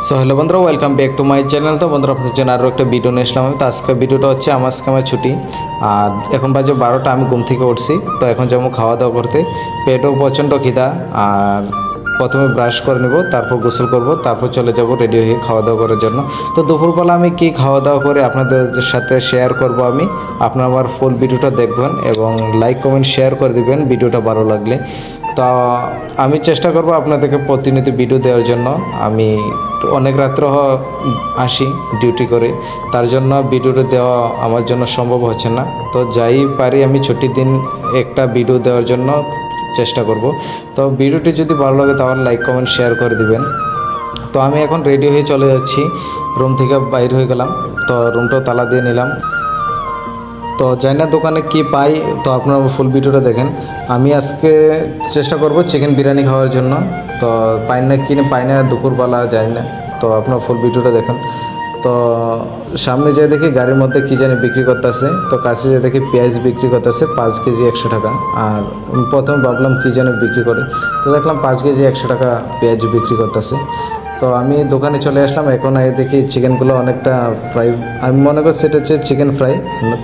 So hello বন্ধুরা, welcome back to my channel. তো বন্ধুরা, আপনাদের জন্য আরও একটা ভিডিও নিয়ে আসলাম আমি। তো আজকে ভিডিওটা হচ্ছে আমার ছুটি, আর এখন বাজে 12টা। আমি ঘুম থেকে উঠছি, তো এখন যাবো খাওয়া দাওয়া করতে। পেটও প্রচণ্ড খিদা, আর প্রথমে ব্রাশ করে নেব, তারপর গোসল করব, তারপর চলে যাব রেডি হয়ে খাওয়া দাওয়া করার জন্য। তো দুপুরবেলা আমি কি খাওয়া দাওয়া করে আপনাদের সাথে শেয়ার করব আমি। আপনারা আমার ফুল ভিডিওটা দেখবেন এবং লাইক কমেন্ট শেয়ার করে দিবেন ভিডিওটা ভালো লাগলে। তো আমি চেষ্টা করব আপনাদেরকে প্রতিনিয়ত ভিডিও দেওয়ার জন্য। আমি অনেক রাত্রে আসি ডিউটি করে, তার জন্য ভিডিওটা দেওয়া আমার জন্য সম্ভব হচ্ছে না। তো যাই পারি আমি ছুটির দিন একটা ভিডিও দেওয়ার জন্য চেষ্টা করব। তো ভিডিওটি যদি ভালো লাগে তাহলে লাইক কমেন্ট শেয়ার করে দিবেন। তো আমি এখন রেডি হয়ে চলে যাচ্ছি, রুম থেকে বাইর হয়ে গেলাম। তো রুমটাও তালা দিয়ে নিলাম। তো জানি না দোকানে কি পাই, তো আপনারা ফুল ভিডিওটা দেখেন। আমি আজকে চেষ্টা করব চিকেন বিরিয়ানি খাওয়ার জন্য। তো পাই না কিনে পাই না দুপুরবেলা, জানি না। তো আপনারা ফুল ভিডিওটা দেখেন। তো সামনে যেয়ে দেখি গাড়ির মধ্যে কী জানি বিক্রি করতেছে। তো কাছে যেয়ে দেখি পেঁয়াজ বিক্রি করতেছে 5 কেজি 100 টাকা। আর প্রথমে ভাবলাম কী জানি বিক্রি করে, তো দেখলাম 5 কেজি 100 টাকা পেঁয়াজ বিক্রি করতেছে। তো আমি দোকানে চলে আসলাম। এখন দেখি চিকেনগুলো অনেকটা ফ্রাই, আমি মনে করছি এটা হচ্ছে চিকেন ফ্রাই।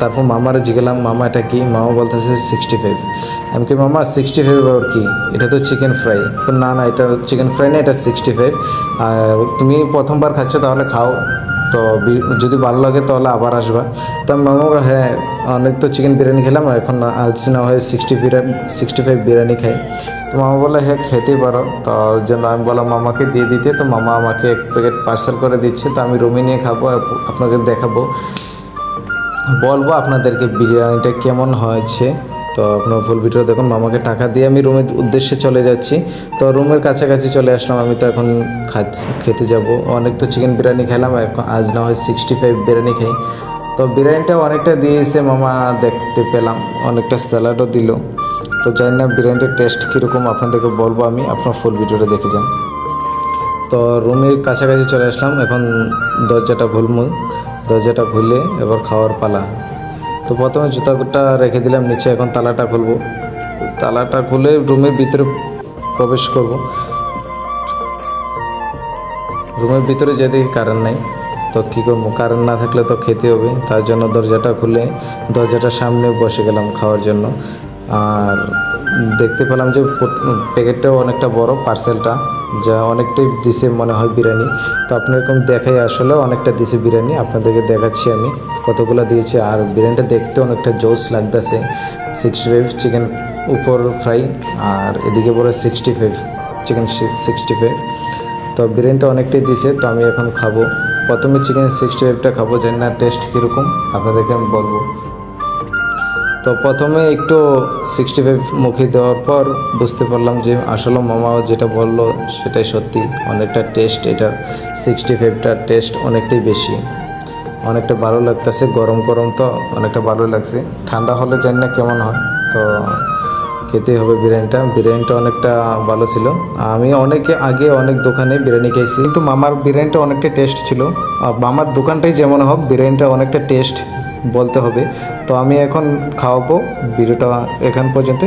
তারপর মামারে জিগেলাম, মামা এটা কি? মামা বলতেছে 65। আমি কি মামা 65 আর কি? এটা তো চিকেন ফ্রাই। না না, এটা চিকেন ফ্রাই না, এটা 65। তুমি প্রথমবার খাচ্ছ, তাহলে খাও, তো যদি ভালো লাগে তাহলে আবার আসবা। তো আমি মামা, হ্যাঁ অনেক তো চিকেন বিরিয়ানি খেলাম, এখন আজ না হয় 65 বিরিয়ানি খাই। তো মামা বলে হ্যাঁ খেতেই পারো। তো ওর জন্য আমি বললাম মামাকে দিয়ে দিতে। তো মামা আমাকে 1 প্যাকেট পার্সেল করে দিচ্ছে। তো আমি রুমে নিয়ে খাবো, আপনাদের দেখাবো, বলবো আপনাদেরকে বিরিয়ানিটা কেমন হয়েছে। তো আপনার ফুল ভিডিও দেখুন। মামাকে টাকা দিয়ে আমি রুমের উদ্দেশ্যে চলে যাচ্ছি। তো রুমের কাছাকাছি চলে আসলাম। আমি তো এখন খেতে যাব। অনেক তো চিকেন বিরিয়ানি খেলাম, এখন আজ না হয় 65 বিরিয়ানি খাই। তো বিরিয়ানিটা অনেকটা দিয়েছে মামা, দেখতে পেলাম অনেকটা স্যালাডও দিল। তো জানি না বিরিয়ানিটার টেস্ট কীরকম, আপনাদেরকে বলবো আমি, আপনার ফুল ভিডিওটা দেখে যান। তো রুমের কাছাকাছি চলে আসলাম। এখন দরজাটা খুলবো, দরজাটা খুলে এবার খাওয়ার পালা। তো প্রথমে জুতাটা রেখে দিলাম নিচে, এখন তালাটা খুলবো। তালাটা খুলে রুমের ভিতরে প্রবেশ করব। রুমের ভিতরে যে দেখি কারেন্ট নাই, তো কী করবো? কারেন্ট না থাকলে তো খেতে হবে, তার জন্য দরজাটা খুলে দরজাটার সামনে বসে গেলাম খাওয়ার জন্য। আর দেখতে পেলাম যে প্যাকেটটাও অনেকটা বড়, পার্সেলটা যা অনেকটাই দিছে মনে হয় বিরিয়ানি। তো আপনার এরকম দেখাই, আসলে অনেকটা দিছে বিরিয়ানি, আপনাদেরকে দেখাচ্ছি আমি কতগুলো দিয়েছে। আর বিরিয়ানিটা দেখতে অনেকটা জোস লাগতেছে। 65 চিকেন উপর ফ্রাই, আর এদিকে পরে 65 চিকেন 65। তো বিরিয়ানিটা অনেকটাই দিছে। তো আমি এখন খাবো, প্রথমে চিকেন 65টা খাবো, জানি না টেস্ট কীরকম, আপনাদেরকে আমি বলবো। তো প্রথমে একটু 65 মুখে দেওয়ার পর বুঝতে পারলাম যে আসলে মামাও যেটা বললো সেটাই সত্যি, অনেকটা টেস্ট এটার। 65টার টেস্ট অনেকটাই বেশি, অনেকটা ভালো লাগতেছে। গরম গরম তো অনেকটা ভালো লাগছে, ঠান্ডা হলে জানি না কেমন হয়। তো খেতেই হবে বিরিয়ানিটা অনেকটা ভালো ছিল। আমি আগে অনেক দোকানে বিরিয়ানি খেয়েছি, কিন্তু মামার বিরিয়ানিটা অনেকটা টেস্ট ছিল। মামার দোকানটাই যেমন হোক, বিরিয়ানিটা অনেকটা টেস্ট বলতে হবে। তো আমি এখন খাওয়াবো, ভিডিওটা এখান পর্যন্ত।